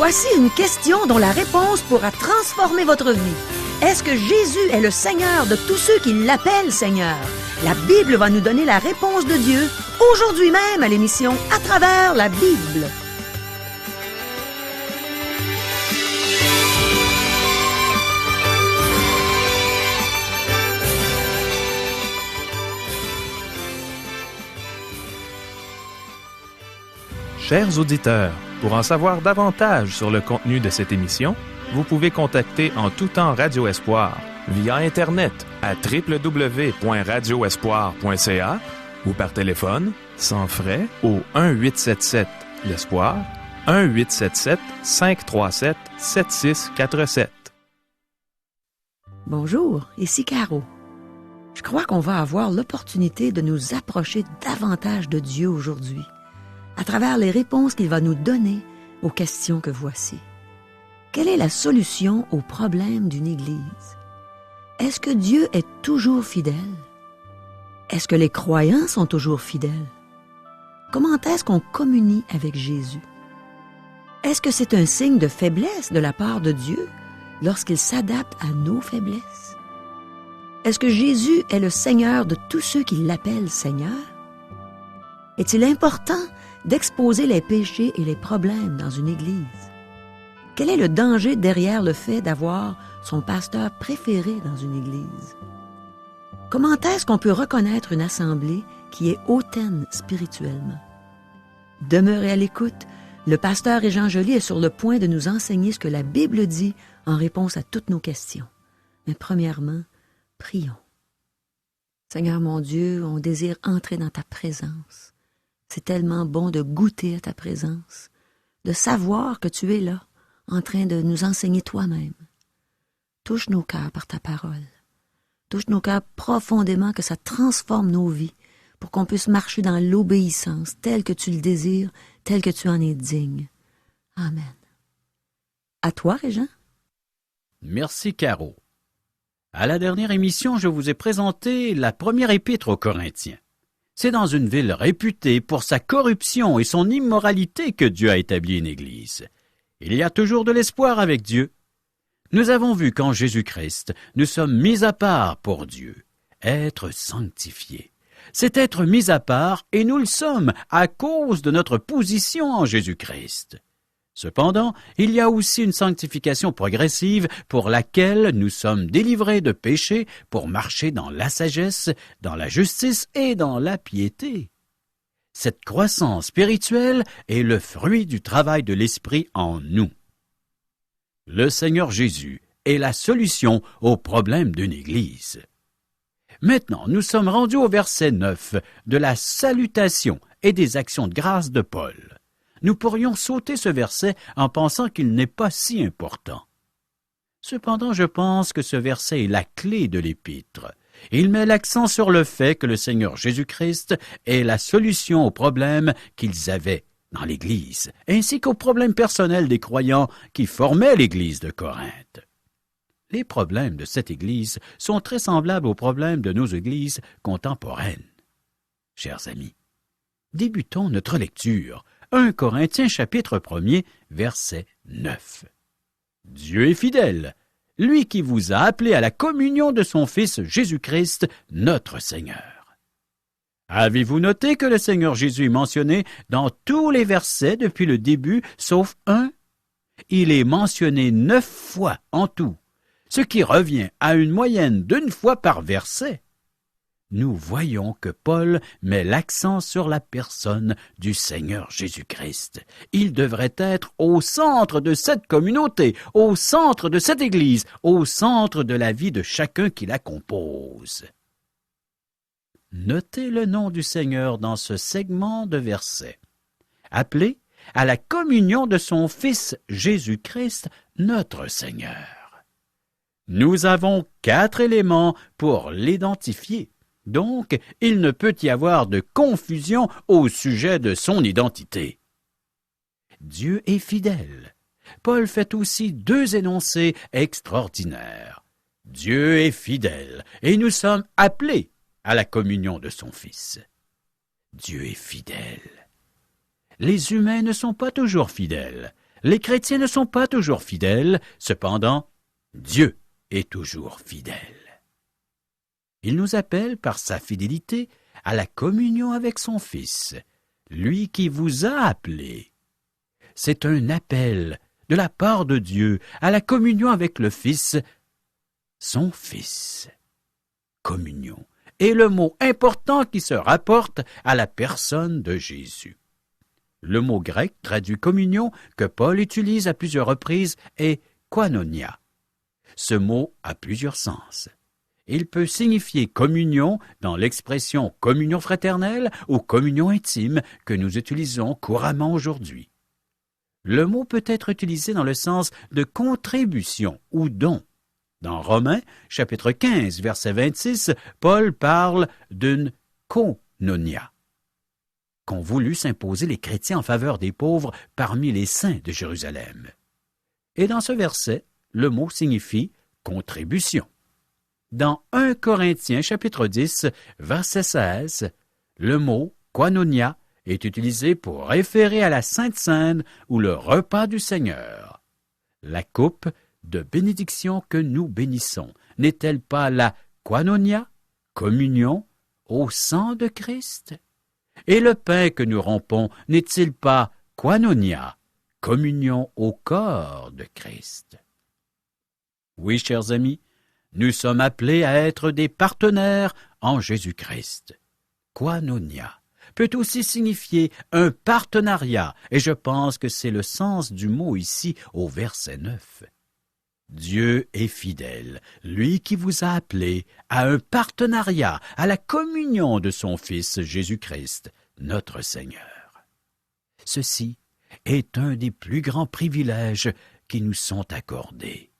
Voici une question dont la réponse pourra transformer votre vie. Est-ce que Jésus est le Seigneur de tous ceux qui l'appellent Seigneur? La Bible va nous donner la réponse de Dieu, aujourd'hui même à l'émission À travers la Bible. Chers auditeurs, pour en savoir davantage sur le contenu de cette émission, vous pouvez contacter en tout temps Radio Espoir via Internet à www.radioespoir.ca ou par téléphone, sans frais, au 1-877-l'Espoir, 1-877-537-7647. Bonjour, ici Caro. Je crois qu'on va avoir l'opportunité de nous approcher davantage de Dieu aujourd'hui, à travers les réponses qu'il va nous donner aux questions que voici. Quelle est la solution aux problèmes d'une Église? Est-ce que Dieu est toujours fidèle? Est-ce que les croyants sont toujours fidèles? Comment est-ce qu'on communie avec Jésus? Est-ce que c'est un signe de faiblesse de la part de Dieu lorsqu'il s'adapte à nos faiblesses? Est-ce que Jésus est le Seigneur de tous ceux qui l'appellent Seigneur? Est-il important d'exposer les péchés et les problèmes dans une Église? Quel est le danger derrière le fait d'avoir son pasteur préféré dans une Église? Comment est-ce qu'on peut reconnaître une assemblée qui est hautaine spirituellement? Demeurez à l'écoute. Le pasteur Régent Joly est sur le point de nous enseigner ce que la Bible dit en réponse à toutes nos questions. Mais premièrement, prions. Seigneur mon Dieu, on désire entrer dans ta présence. C'est tellement bon de goûter à ta présence, de savoir que tu es là, en train de nous enseigner toi-même. Touche nos cœurs par ta parole. Touche nos cœurs profondément, que ça transforme nos vies, pour qu'on puisse marcher dans l'obéissance, telle que tu le désires, telle que tu en es digne. Amen. À toi, Régent. Merci, Caro. À la dernière émission, je vous ai présenté la première épître aux Corinthiens. C'est dans une ville réputée pour sa corruption et son immoralité que Dieu a établi une Église. Il y a toujours de l'espoir avec Dieu. Nous avons vu qu'en Jésus-Christ, nous sommes mis à part pour Dieu. Être sanctifiés, c'est être mis à part et nous le sommes à cause de notre position en Jésus-Christ. Cependant, il y a aussi une sanctification progressive pour laquelle nous sommes délivrés de péché pour marcher dans la sagesse, dans la justice et dans la piété. Cette croissance spirituelle est le fruit du travail de l'Esprit en nous. Le Seigneur Jésus est la solution aux problèmes d'une Église. Maintenant, nous sommes rendus au verset 9 de la salutation et des actions de grâce de Paul. Nous pourrions sauter ce verset en pensant qu'il n'est pas si important. Cependant, je pense que ce verset est la clé de l'épître. Il met l'accent sur le fait que le Seigneur Jésus-Christ est la solution aux problèmes qu'ils avaient dans l'Église, ainsi qu'aux problèmes personnels des croyants qui formaient l'Église de Corinthe. Les problèmes de cette Église sont très semblables aux problèmes de nos Églises contemporaines. Chers amis, débutons notre lecture. 1 Corinthiens chapitre 1er, verset 9. Dieu est fidèle, lui qui vous a appelé à la communion de son Fils Jésus-Christ, notre Seigneur. Avez-vous noté que le Seigneur Jésus est mentionné dans tous les versets depuis le début, sauf un? Il est mentionné 9 fois en tout, ce qui revient à une moyenne d'1 fois par verset. Nous voyons que Paul met l'accent sur la personne du Seigneur Jésus-Christ. Il devrait être au centre de cette communauté, au centre de cette Église, au centre de la vie de chacun qui la compose. Notez le nom du Seigneur dans ce segment de versets. Appelé à la communion de son Fils Jésus-Christ, notre Seigneur. Nous avons 4 éléments pour l'identifier. Donc, il ne peut y avoir de confusion au sujet de son identité. Dieu est fidèle. Paul fait aussi 2 énoncés extraordinaires. Dieu est fidèle et nous sommes appelés à la communion de son Fils. Dieu est fidèle. Les humains ne sont pas toujours fidèles. Les chrétiens ne sont pas toujours fidèles, cependant, Dieu est toujours fidèle. Il nous appelle par sa fidélité à la communion avec son Fils, lui qui vous a appelés. C'est un appel de la part de Dieu à la communion avec le Fils, son Fils. Communion est le mot important qui se rapporte à la personne de Jésus. Le mot grec traduit communion que Paul utilise à plusieurs reprises est koinonia. Ce mot a plusieurs sens. Il peut signifier communion dans l'expression communion fraternelle ou communion intime que nous utilisons couramment aujourd'hui. Le mot peut être utilisé dans le sens de contribution ou don. Dans Romains, chapitre 15, verset 26, Paul parle d'une koinonia qu'ont voulu s'imposer les chrétiens en faveur des pauvres parmi les saints de Jérusalem. Et dans ce verset, le mot signifie contribution. Dans 1 Corinthiens, chapitre 10, verset 16, le mot koinonia est utilisé pour référer à la Sainte Seine ou le repas du Seigneur. La coupe de bénédiction que nous bénissons n'est-elle pas la koinonia, communion, au sang de Christ? Et le pain que nous rompons n'est-il pas koinonia, communion au corps de Christ? Oui, chers amis, nous sommes appelés à être des partenaires en Jésus-Christ. Koinonia peut aussi signifier un partenariat, et je pense que c'est le sens du mot ici au verset 9. Dieu est fidèle, lui qui vous a appelé à un partenariat, à la communion de son Fils Jésus-Christ, notre Seigneur. Ceci est un des plus grands privilèges qui nous sont accordés.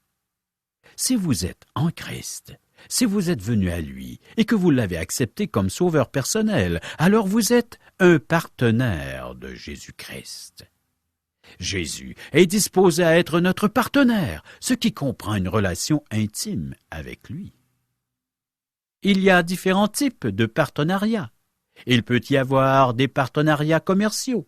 Si vous êtes en Christ, si vous êtes venu à lui et que vous l'avez accepté comme sauveur personnel, alors vous êtes un partenaire de Jésus-Christ. Jésus est disposé à être notre partenaire, ce qui comprend une relation intime avec lui. Il y a différents types de partenariats. Il peut y avoir des partenariats commerciaux.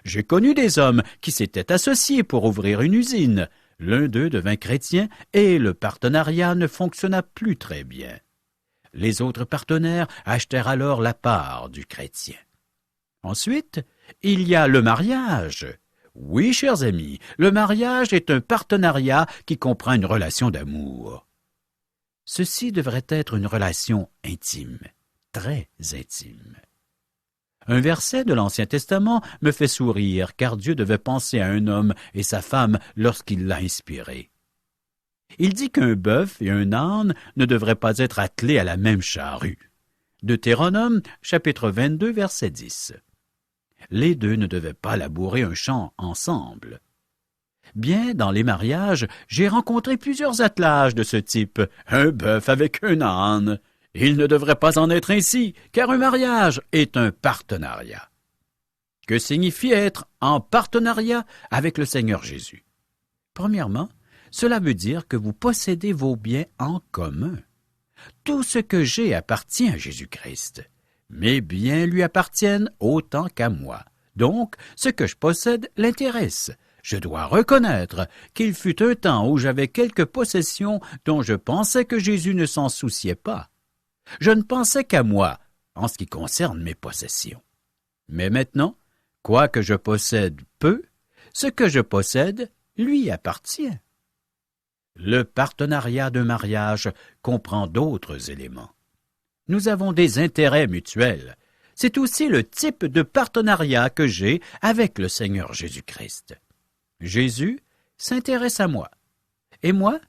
J'ai connu des hommes qui s'étaient associés pour ouvrir une usine. L'un d'eux devint chrétien et le partenariat ne fonctionna plus très bien. Les autres partenaires achetèrent alors la part du chrétien. Ensuite, il y a le mariage. Oui, chers amis, le mariage est un partenariat qui comprend une relation d'amour. Ceci devrait être une relation intime, très intime. Un verset de l'Ancien Testament me fait sourire, car Dieu devait penser à un homme et sa femme lorsqu'il l'a inspiré. Il dit qu'un bœuf et un âne ne devraient pas être attelés à la même charrue. Deutéronome, chapitre 22, verset 10. Les deux ne devaient pas labourer un champ ensemble. Bien, dans les mariages, j'ai rencontré plusieurs attelages de ce type, un bœuf avec un âne. Il ne devrait pas en être ainsi, car un mariage est un partenariat. Que signifie être en partenariat avec le Seigneur Jésus? Premièrement, cela veut dire que vous possédez vos biens en commun. Tout ce que j'ai appartient à Jésus-Christ. Mes biens lui appartiennent autant qu'à moi. Donc, ce que je possède l'intéresse. Je dois reconnaître qu'il fut un temps où j'avais quelques possessions dont je pensais que Jésus ne s'en souciait pas. Je ne pensais qu'à moi en ce qui concerne mes possessions. Mais maintenant, quoique je possède peu, ce que je possède lui appartient. Le partenariat d'un mariage comprend d'autres éléments. Nous avons des intérêts mutuels. C'est aussi le type de partenariat que j'ai avec le Seigneur Jésus-Christ. Jésus s'intéresse à moi, et moi,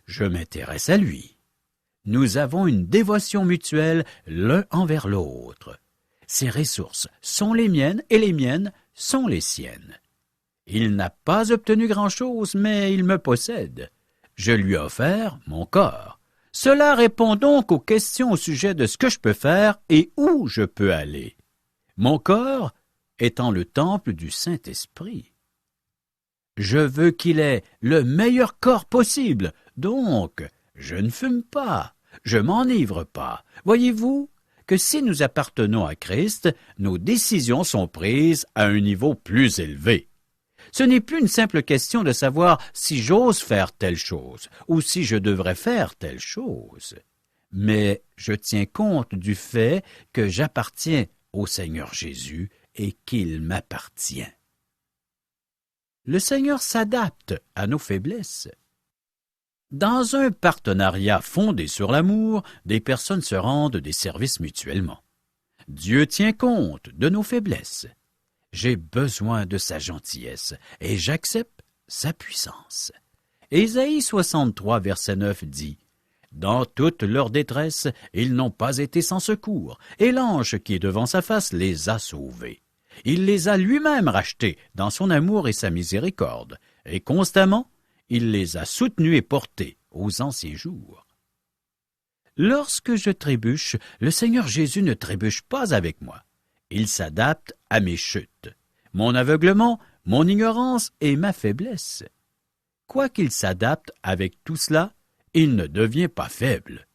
je m'intéresse à lui. Nous avons une dévotion mutuelle l'un envers l'autre. Ses ressources sont les miennes et les miennes sont les siennes. Il n'a pas obtenu grand-chose, mais il me possède. Je lui ai offert mon corps. Cela répond donc aux questions au sujet de ce que je peux faire et où je peux aller. Mon corps étant le temple du Saint-Esprit. Je veux qu'il ait le meilleur corps possible, donc je ne fume pas, je m'enivre pas. Voyez-vous que si nous appartenons à Christ, nos décisions sont prises à un niveau plus élevé. Ce n'est plus une simple question de savoir si j'ose faire telle chose ou si je devrais faire telle chose, mais je tiens compte du fait que j'appartiens au Seigneur Jésus et qu'il m'appartient. Le Seigneur s'adapte à nos faiblesses. Dans un partenariat fondé sur l'amour, des personnes se rendent des services mutuellement. Dieu tient compte de nos faiblesses. J'ai besoin de sa gentillesse et j'accepte sa puissance. Ésaïe 63, verset 9 dit « Dans toute leur détresse, ils n'ont pas été sans secours, et l'ange qui est devant sa face les a sauvés. Il les a lui-même rachetés dans son amour et sa miséricorde, et constamment, il les a soutenus et portés aux anciens jours. » Lorsque je trébuche, le Seigneur Jésus ne trébuche pas avec moi. Il s'adapte à mes chutes, mon aveuglement, mon ignorance et ma faiblesse. Quoiqu'il s'adapte avec tout cela, il ne devient pas faible.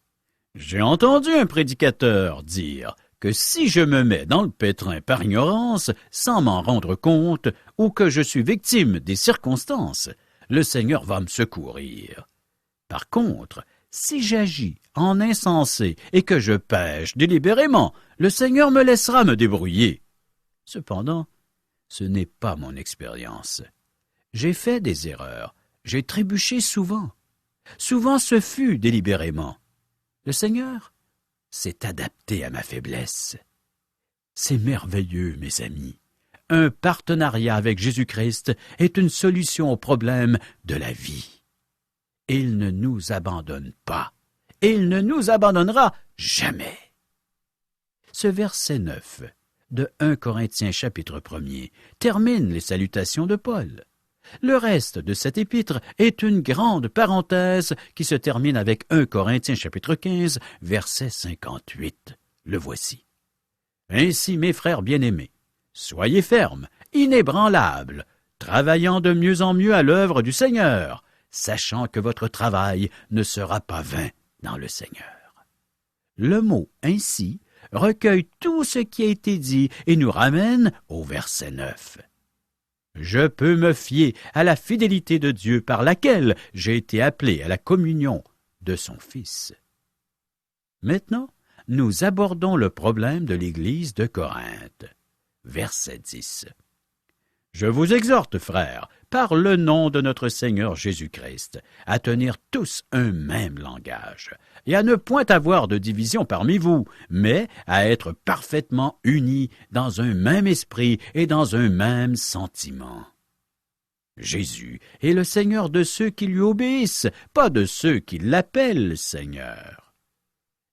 J'ai entendu un prédicateur dire que si je me mets dans le pétrin par ignorance, sans m'en rendre compte, ou que je suis victime des circonstances, le Seigneur va me secourir. Par contre, si j'agis en insensé et que je pêche délibérément, le Seigneur me laissera me débrouiller. Cependant, ce n'est pas mon expérience. J'ai fait des erreurs, j'ai trébuché souvent. Souvent ce fut délibérément. Le Seigneur s'est adapté à ma faiblesse. C'est merveilleux, mes amis. Un partenariat avec Jésus-Christ est une solution aux problèmes de la vie. Il ne nous abandonne pas, et il ne nous abandonnera jamais. Ce verset 9 de 1 Corinthiens chapitre 1er termine les salutations de Paul. Le reste de cette épître est une grande parenthèse qui se termine avec 1 Corinthiens chapitre 15, verset 58. Le voici. « Ainsi, mes frères bien-aimés, soyez fermes, inébranlables, travaillant de mieux en mieux à l'œuvre du Seigneur, sachant que votre travail ne sera pas vain dans le Seigneur. » Le mot « ainsi » recueille tout ce qui a été dit et nous ramène au verset 9. Je peux me fier à la fidélité de Dieu par laquelle j'ai été appelé à la communion de son Fils. Maintenant, nous abordons le problème de l'Église de Corinthe. Verset 10. Je vous exhorte, frères, par le nom de notre Seigneur Jésus-Christ, à tenir tous un même langage, et à ne point avoir de division parmi vous, mais à être parfaitement unis dans un même esprit et dans un même sentiment. Jésus est le Seigneur de ceux qui lui obéissent, pas de ceux qui l'appellent Seigneur.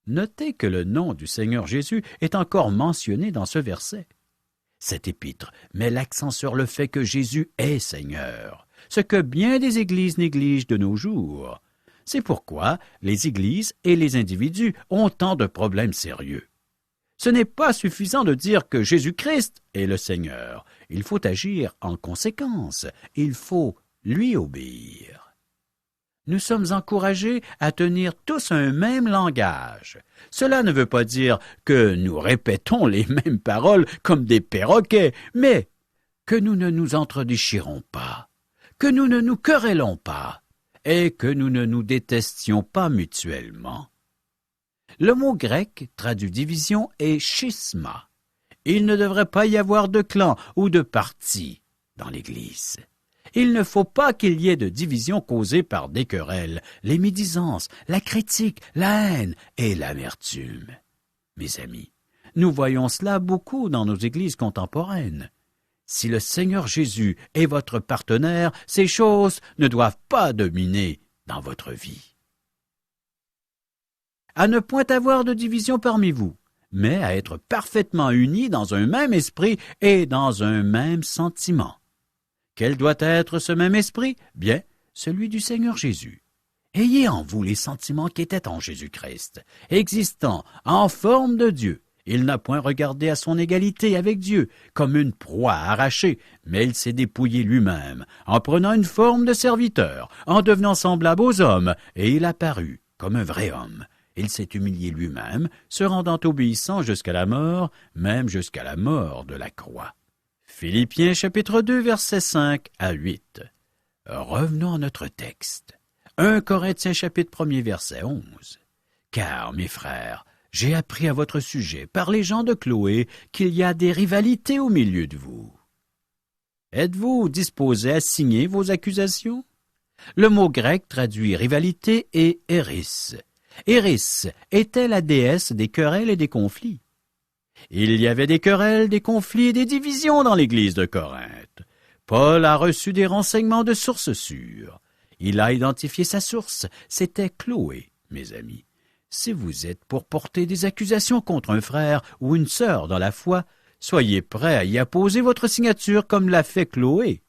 Notez que le nom du Seigneur Jésus est encore mentionné dans ce verset. Cette épître met l'accent sur le fait que Jésus est Seigneur, ce que bien des églises négligent de nos jours. C'est pourquoi les églises et les individus ont tant de problèmes sérieux. Ce n'est pas suffisant de dire que Jésus-Christ est le Seigneur. Il faut agir en conséquence. Il faut lui obéir. Nous sommes encouragés à tenir tous un même langage. Cela ne veut pas dire que nous répétons les mêmes paroles comme des perroquets, mais que nous ne nous entredéchirons pas, que nous ne nous querellons pas, et que nous ne nous détestions pas mutuellement. Le mot grec traduit division est schisma. Il ne devrait pas y avoir de clan ou de parti dans l'Église. Il ne faut pas qu'il y ait de division causée par des querelles, les médisances, la critique, la haine et l'amertume. Mes amis, nous voyons cela beaucoup dans nos églises contemporaines. Si le Seigneur Jésus est votre partenaire, ces choses ne doivent pas dominer dans votre vie. À ne point avoir de division parmi vous, mais à être parfaitement unis dans un même esprit et dans un même sentiment. Quel doit être ce même esprit? Bien, celui du Seigneur Jésus. Ayez en vous les sentiments qui étaient en Jésus-Christ, existant en forme de Dieu. Il n'a point regardé à son égalité avec Dieu comme une proie arrachée, mais il s'est dépouillé lui-même, en prenant une forme de serviteur, en devenant semblable aux hommes, et il apparut comme un vrai homme. Il s'est humilié lui-même, se rendant obéissant jusqu'à la mort, même jusqu'à la mort de la croix. Philippiens chapitre 2, versets 5 à 8. Revenons à notre texte. 1 Corinthiens chapitre 1er, verset 11. Car, mes frères, j'ai appris à votre sujet, par les gens de Chloé, qu'il y a des rivalités au milieu de vous. Êtes-vous disposés à signer vos accusations? Le mot grec traduit rivalité est Eris. Eris était la déesse des querelles et des conflits. Il y avait des querelles, des conflits et des divisions dans l'Église de Corinthe. Paul a reçu des renseignements de sources sûres. Il a identifié sa source, c'était Chloé, mes amis. Si vous êtes pour porter des accusations contre un frère ou une sœur dans la foi, soyez prêts à y apposer votre signature comme l'a fait Chloé.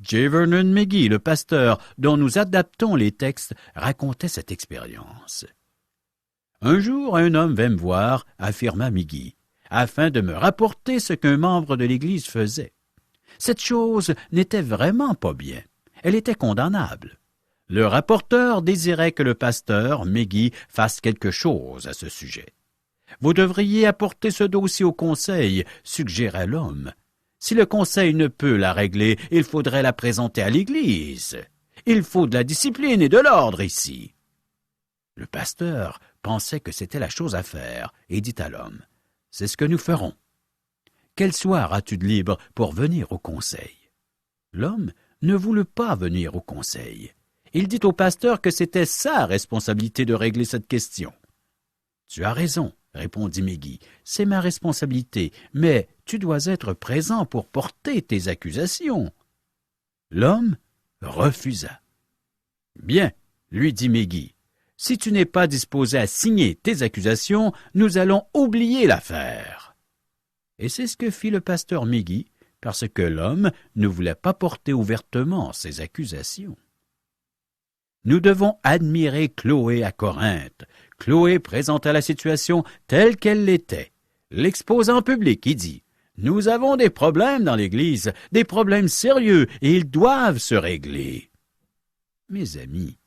J. Vernon McGee, le pasteur dont nous adaptons les textes, racontait cette expérience. Un jour, un homme vint me voir, affirma McGee, afin de me rapporter ce qu'un membre de l'Église faisait. Cette chose n'était vraiment pas bien. Elle était condamnable. Le rapporteur désirait que le pasteur, McGee, fasse quelque chose à ce sujet. « Vous devriez apporter ce dossier au conseil », suggérait l'homme. « Si le conseil ne peut la régler, il faudrait la présenter à l'Église. Il faut de la discipline et de l'ordre ici. » Le pasteur pensait que c'était la chose à faire et dit à l'homme, « C'est ce que nous ferons. Quel soir as-tu de libre pour venir au conseil? » L'homme ne voulut pas venir au conseil. Il dit au pasteur que c'était sa responsabilité de régler cette question. « Tu as raison, » répondit McGee, « c'est ma responsabilité, mais tu dois être présent pour porter tes accusations. » L'homme refusa. « Bien, » lui dit McGee, « si tu n'es pas disposé à signer tes accusations, nous allons oublier l'affaire. » Et c'est ce que fit le pasteur McGee, parce que l'homme ne voulait pas porter ouvertement ses accusations. Nous devons admirer Chloé à Corinthe. Chloé présenta la situation telle qu'elle l'était. L'exposa en public, il dit « Nous avons des problèmes dans l'Église, des problèmes sérieux, et ils doivent se régler. » Mes amis,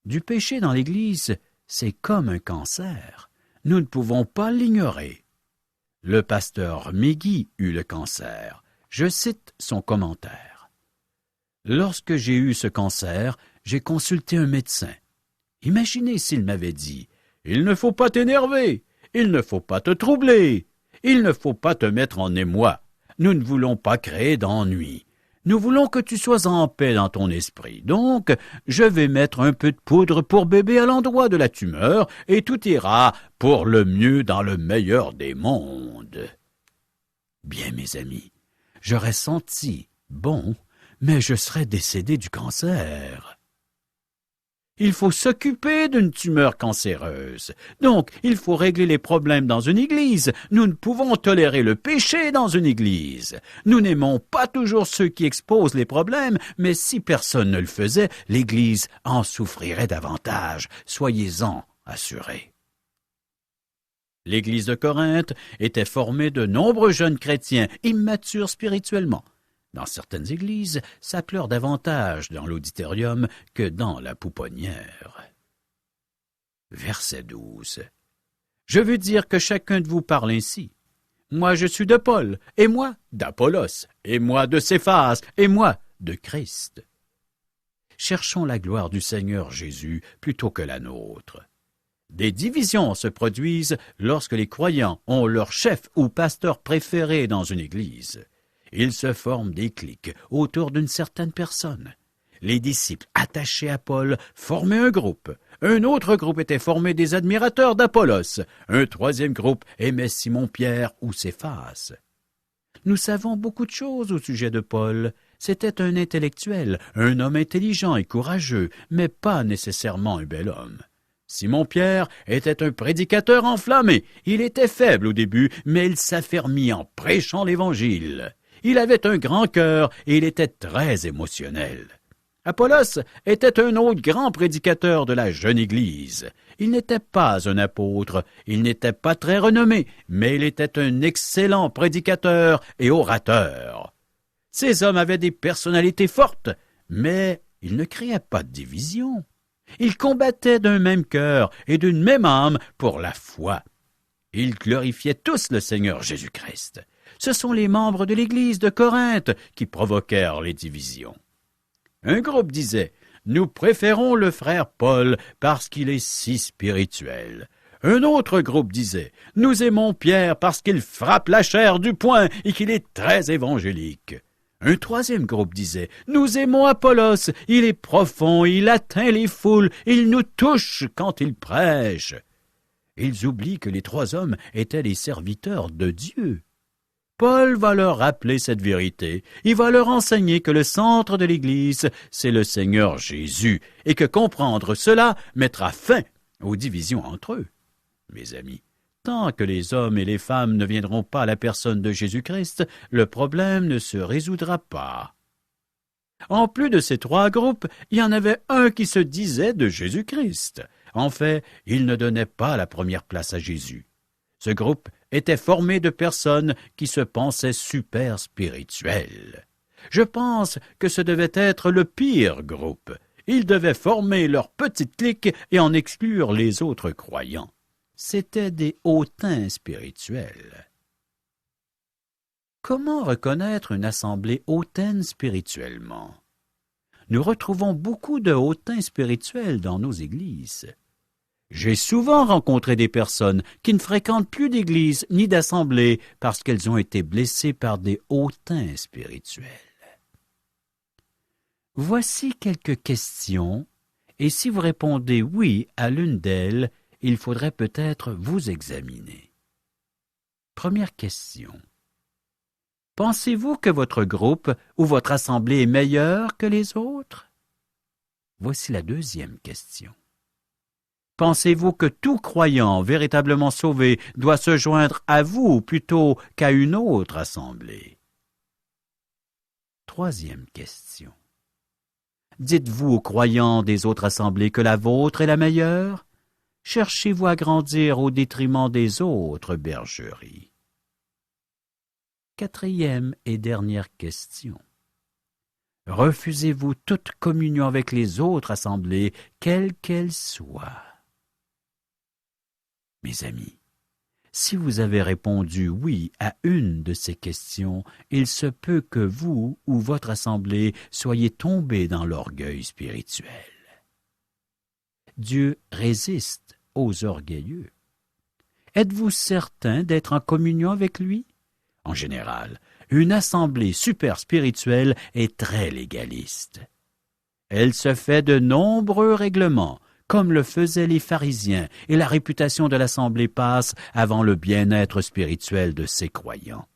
du péché dans l'Église, c'est comme un cancer. Nous ne pouvons pas l'ignorer. Le pasteur McGee eut le cancer. Je cite son commentaire. « Lorsque j'ai eu ce cancer, j'ai consulté un médecin. Imaginez s'il m'avait dit « Il ne faut pas t'énerver, il ne faut pas te troubler, il ne faut pas te mettre en émoi. Nous ne voulons pas créer d'ennui. Nous voulons que tu sois en paix dans ton esprit. Donc, je vais mettre un peu de poudre pour bébé à l'endroit de la tumeur et tout ira pour le mieux dans le meilleur des mondes. » Bien, mes amis, j'aurais senti bon, mais je serais décédé du cancer. Il faut s'occuper d'une tumeur cancéreuse. Donc, il faut régler les problèmes dans une église. Nous ne pouvons tolérer le péché dans une église. Nous n'aimons pas toujours ceux qui exposent les problèmes, mais si personne ne le faisait, l'église en souffrirait davantage. Soyez-en assurés. L'église de Corinthe était formée de nombreux jeunes chrétiens immatures spirituellement. Dans certaines églises, ça pleure davantage dans l'auditorium que dans la pouponnière. Verset 12. Je veux dire que chacun de vous parle ainsi. Moi je suis de Paul, et moi d'Apollos, et moi de Céphas, et moi de Christ. Cherchons la gloire du Seigneur Jésus plutôt que la nôtre. Des divisions se produisent lorsque les croyants ont leur chef ou pasteur préféré dans une église. Il se forme des cliques autour d'une certaine personne. Les disciples attachés à Paul formaient un groupe. Un autre groupe était formé des admirateurs d'Apollos. Un troisième groupe aimait Simon-Pierre ou Céphas. Nous savons beaucoup de choses au sujet de Paul. C'était un intellectuel, un homme intelligent et courageux, mais pas nécessairement un bel homme. Simon-Pierre était un prédicateur enflammé. Il était faible au début, mais il s'affermit en prêchant l'Évangile. Il avait un grand cœur et il était très émotionnel. Apollos était un autre grand prédicateur de la jeune Église. Il n'était pas un apôtre, il n'était pas très renommé, mais il était un excellent prédicateur et orateur. Ces hommes avaient des personnalités fortes, mais ils ne créaient pas de division. Ils combattaient d'un même cœur et d'une même âme pour la foi. Ils glorifiaient tous le Seigneur Jésus-Christ. Ce sont les membres de l'Église de Corinthe qui provoquèrent les divisions. Un groupe disait « Nous préférons le frère Paul parce qu'il est si spirituel. » Un autre groupe disait « Nous aimons Pierre parce qu'il frappe la chair du poing et qu'il est très évangélique. » Un troisième groupe disait « Nous aimons Apollos, il est profond, il atteint les foules, il nous touche quand il prêche. » Ils oublient que les trois hommes étaient les serviteurs de Dieu. Paul va leur rappeler cette vérité. Il va leur enseigner que le centre de l'Église, c'est le Seigneur Jésus, et que comprendre cela mettra fin aux divisions entre eux. Mes amis, tant que les hommes et les femmes ne viendront pas à la personne de Jésus-Christ, le problème ne se résoudra pas. En plus de ces trois groupes, il y en avait un qui se disait de Jésus-Christ. En fait, il ne donnait pas la première place à Jésus. Ce groupe était formé de personnes qui se pensaient super spirituelles. Je pense que ce devait être le pire groupe. Ils devaient former leur petite clique et en exclure les autres croyants. C'étaient des hautains spirituels. Comment reconnaître une assemblée hautaine spirituellement? Nous retrouvons beaucoup de hautains spirituels dans nos églises. J'ai souvent rencontré des personnes qui ne fréquentent plus d'église ni d'assemblée parce qu'elles ont été blessées par des hautains spirituels. Voici quelques questions, et si vous répondez oui à l'une d'elles, il faudrait peut-être vous examiner. Première question. Pensez-vous que votre groupe ou votre assemblée est meilleur que les autres? Voici la deuxième question. Pensez-vous que tout croyant véritablement sauvé doit se joindre à vous plutôt qu'à une autre assemblée? Troisième question. Dites-vous aux croyants des autres assemblées que la vôtre est la meilleure? Cherchez-vous à grandir au détriment des autres bergeries? Quatrième et dernière question. Refusez-vous toute communion avec les autres assemblées, quelles qu'elles soient? Mes amis, si vous avez répondu oui à une de ces questions, il se peut que vous ou votre assemblée soyez tombés dans l'orgueil spirituel. Dieu résiste aux orgueilleux. Êtes-vous certain d'être en communion avec lui? En général, une assemblée super spirituelle est très légaliste. Elle se fait de nombreux règlements, comme le faisaient les pharisiens, et la réputation de l'assemblée passe avant le bien-être spirituel de ses croyants.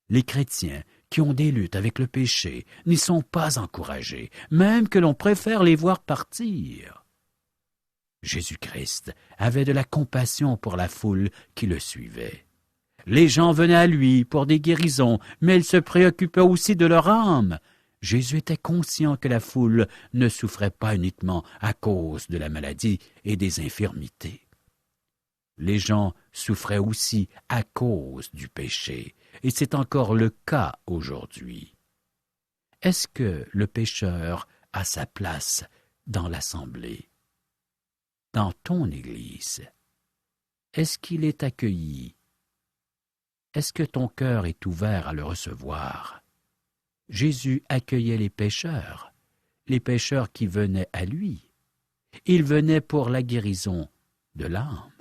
Les chrétiens qui ont des luttes avec le péché n'y sont pas encouragés, même que l'on préfère les voir partir. Jésus-Christ avait de la compassion pour la foule qui le suivait. Les gens venaient à lui pour des guérisons, mais il se préoccupait aussi de leur âme. Jésus était conscient que la foule ne souffrait pas uniquement à cause de la maladie et des infirmités. Les gens souffraient aussi à cause du péché, et c'est encore le cas aujourd'hui. Est-ce que le pécheur a sa place dans l'assemblée? Dans ton Église, est-ce qu'il est accueilli? Est-ce que ton cœur est ouvert à le recevoir? Jésus accueillait les pécheurs qui venaient à lui. Il venait pour la guérison de l'âme.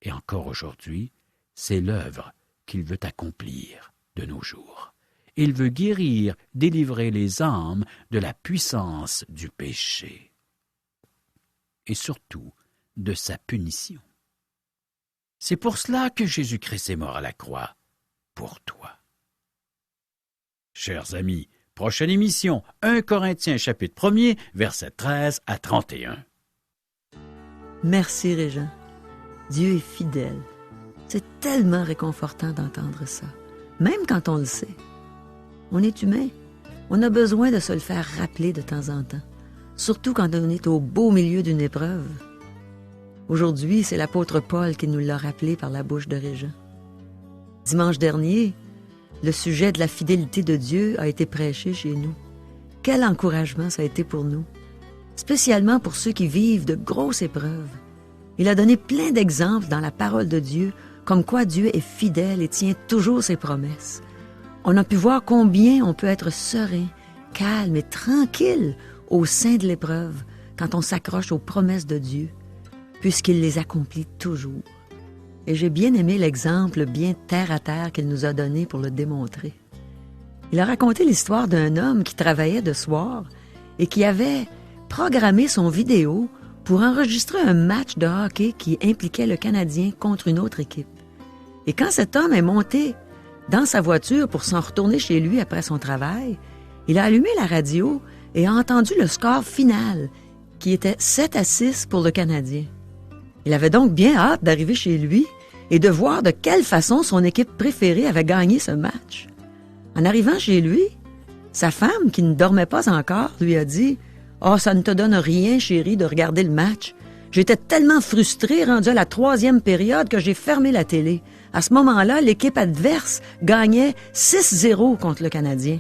Et encore aujourd'hui, c'est l'œuvre qu'il veut accomplir de nos jours. Il veut guérir, délivrer les âmes de la puissance du péché. Et surtout, de sa punition. C'est pour cela que Jésus-Christ est mort à la croix, pour toi. Chers amis, prochaine émission, 1 Corinthiens chapitre 1er, versets 13 à 31. Merci, Régent. Dieu est fidèle. C'est tellement réconfortant d'entendre ça, même quand on le sait. On est humain. On a besoin de se le faire rappeler de temps en temps, surtout quand on est au beau milieu d'une épreuve. Aujourd'hui, c'est l'apôtre Paul qui nous l'a rappelé par la bouche de Régent. Dimanche dernier, le sujet de la fidélité de Dieu a été prêché chez nous. Quel encouragement ça a été pour nous, spécialement pour ceux qui vivent de grosses épreuves. Il a donné plein d'exemples dans la parole de Dieu, comme quoi Dieu est fidèle et tient toujours ses promesses. On a pu voir combien on peut être serein, calme et tranquille au sein de l'épreuve quand on s'accroche aux promesses de Dieu, puisqu'il les accomplit toujours. Et j'ai bien aimé l'exemple bien terre à terre qu'il nous a donné pour le démontrer. Il a raconté l'histoire d'un homme qui travaillait de soir et qui avait programmé son vidéo pour enregistrer un match de hockey qui impliquait le Canadien contre une autre équipe. Et quand cet homme est monté dans sa voiture pour s'en retourner chez lui après son travail, il a allumé la radio et a entendu le score final, qui était 7-6 pour le Canadien. Il avait donc bien hâte d'arriver chez lui et de voir de quelle façon son équipe préférée avait gagné ce match. En arrivant chez lui, sa femme, qui ne dormait pas encore, lui a dit « Oh, ça ne te donne rien, chérie, de regarder le match. J'étais tellement frustrée, rendue à la 3e période, que j'ai fermé la télé. À ce moment-là, l'équipe adverse gagnait 6-0 contre le Canadien. »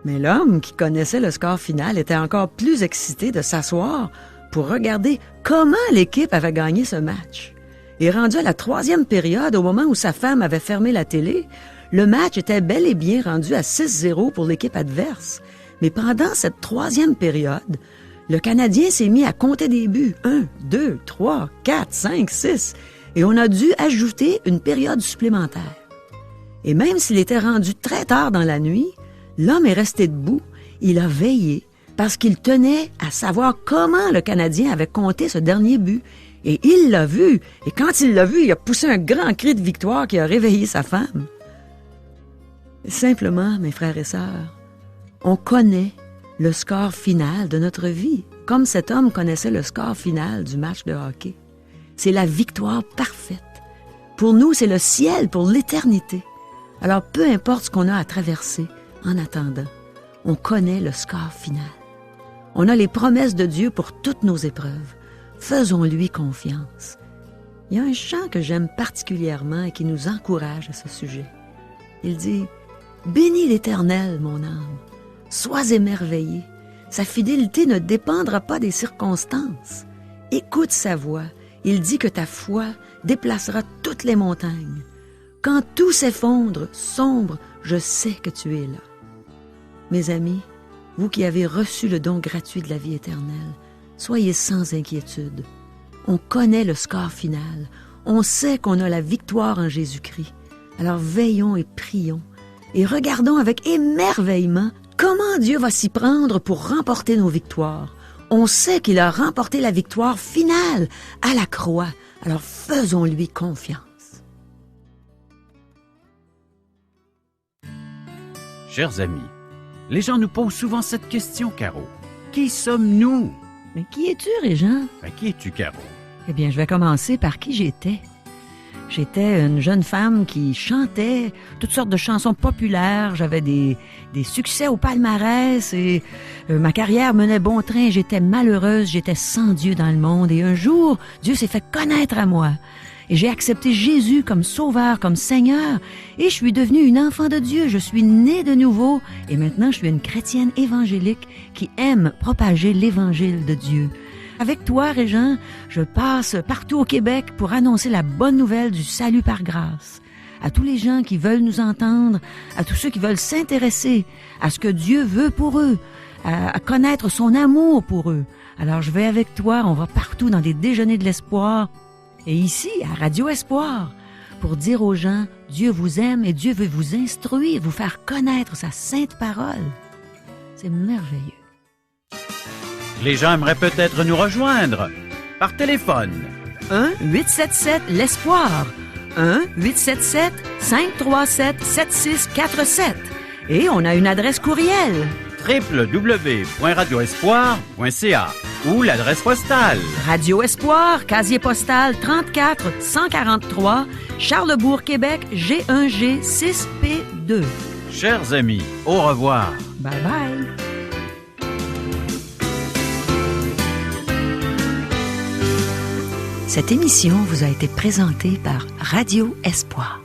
Mais l'homme, qui connaissait le score final, était encore plus excité de s'asseoir pour regarder comment l'équipe avait gagné ce match. Et rendu à la 3e période, au moment où sa femme avait fermé la télé, le match était bel et bien rendu à 6-0 pour l'équipe adverse. Mais pendant cette 3e période, le Canadien s'est mis à compter des buts. 1, 2, 3, 4, 5, 6. Et on a dû ajouter une période supplémentaire. Et même s'il était rendu très tard dans la nuit, l'homme est resté debout. Il a veillé parce qu'il tenait à savoir comment le Canadien avait compté ce dernier but. Et il l'a vu. Et quand il l'a vu, il a poussé un grand cri de victoire qui a réveillé sa femme. Simplement, mes frères et sœurs, on connaît le score final de notre vie, comme cet homme connaissait le score final du match de hockey. C'est la victoire parfaite. Pour nous, c'est le ciel pour l'éternité. Alors, peu importe ce qu'on a à traverser, en attendant, on connaît le score final. On a les promesses de Dieu pour toutes nos épreuves. Faisons-lui confiance. Il y a un chant que j'aime particulièrement et qui nous encourage à ce sujet. Il dit « Bénis l'Éternel, mon âme. Sois émerveillé. Sa fidélité ne dépendra pas des circonstances. Écoute sa voix. Il dit que ta foi déplacera toutes les montagnes. Quand tout s'effondre, sombre, je sais que tu es là. » Mes amis, vous qui avez reçu le don gratuit de la vie éternelle, soyez sans inquiétude. On connaît le score final. On sait qu'on a la victoire en Jésus-Christ. Alors veillons et prions. Et regardons avec émerveillement comment Dieu va s'y prendre pour remporter nos victoires. On sait qu'il a remporté la victoire finale à la croix. Alors faisons-lui confiance. Chers amis, les gens nous posent souvent cette question, Caro. Qui sommes-nous? Mais qui es-tu, Régent? Qui es-tu, Caro? Eh bien, je vais commencer par qui j'étais. J'étais une jeune femme qui chantait toutes sortes de chansons populaires. J'avais des succès au palmarès et ma carrière menait bon train. J'étais malheureuse, j'étais sans Dieu dans le monde. Et un jour, Dieu s'est fait connaître à moi. Et j'ai accepté Jésus comme sauveur, comme Seigneur. Et je suis devenue une enfant de Dieu. Je suis née de nouveau. Et maintenant, je suis une chrétienne évangélique qui aime propager l'évangile de Dieu. Avec toi, Régent, je passe partout au Québec pour annoncer la bonne nouvelle du salut par grâce. À tous les gens qui veulent nous entendre, à tous ceux qui veulent s'intéresser à ce que Dieu veut pour eux, à connaître son amour pour eux. Alors je vais avec toi, on va partout dans des déjeuners de l'espoir. Et ici, à Radio Espoir, pour dire aux gens, Dieu vous aime et Dieu veut vous instruire, vous faire connaître sa sainte parole. C'est merveilleux. Les gens aimeraient peut-être nous rejoindre par téléphone. 1-877-l'Espoir. 1-877-537-7647. Et on a une adresse courriel. www.radioespoir.ca ou l'adresse postale. Radio Espoir, casier postal 34 143, Charlesbourg, Québec, G1G 6P2. Chers amis, au revoir. Bye bye. Cette émission vous a été présentée par Radio Espoir.